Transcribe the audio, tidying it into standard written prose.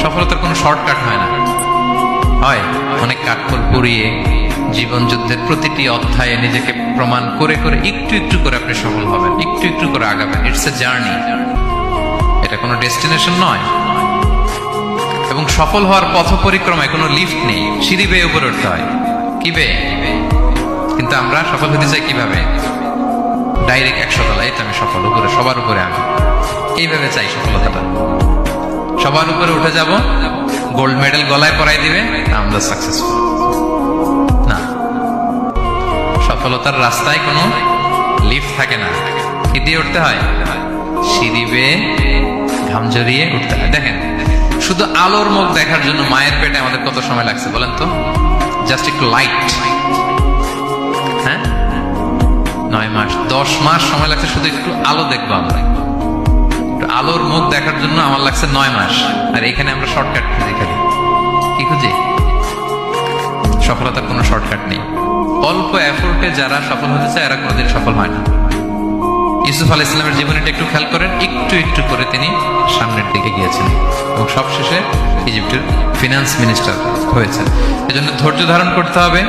সফলতার কোনো শর্টকাট হয় না, হয় অনেক কাঠখড় পুড়িয়ে জীবন যুদ্ধের প্রতিটি অধ্যায়ে নিজেকে প্রমাণ করে করে একটু একটু করে আপনি সফল হবেন, একটু একটু করে আগাবেন। ইটস এ জার্নি, এটা কোনো ডেস্টিনেশন নয়। এবং সফল হওয়ার পথ পরিক্রমায় কোনো লিফট নেই, সিঁড়ি বেয়ে উপরে উঠতে হয়। কি বেয়ে? কিন্তু আমরা সফল হতে চাই কিভাবে? ডাইরেক্ট 100 তলায় তো আমি সফল, উপরে সবার উপরে আমি, এইভাবে চাই সফলতাটা। সবার উপরে উঠে যাব, গোল্ড মেডেল গলায় পরাই দিবে, আমরা সাকসেসফুল না। সফলতার রাস্তায় কোনো লিফট থাকে না, কি দিয়ে উঠতে হয়? সিঁড়ি বেয়ে ঘাম জড়িয়ে উঠতে হয়। দেখেন, শুধু আলোর মুখ দেখার জন্য মায়ের পেটে আমাদের কত সময় লাগছে বলেন তো? জাস্ট একটু লাইট, হ্যাঁ 9 মাস 10 মাস সময় লাগছে শুধু একটু আলো দেখবো আমরা। একটু আলোর মুখ দেখার জন্য আমার লাগছে 9 মাস। আর এখানে আমরা শর্টকাট খুঁজি, খালি কি খুঁজি? সফলতার কোনো শর্টকাট নেই। অল্প এফোর্টে যারা সফল হতে চায় এরা কোনোদিন সফল হয় না। ইউসুফ আলাইহিস সালামের জীবনীটা একটু খেয়াল করেন, একটু একটু করে তিনি সামনের দিকে গিয়েছেন এবং সবশেষে ইজিপ্টের ফিনান্স মিনিস্টার হয়েছেন। এজন্য ধৈর্য ধারণ করতে হবে।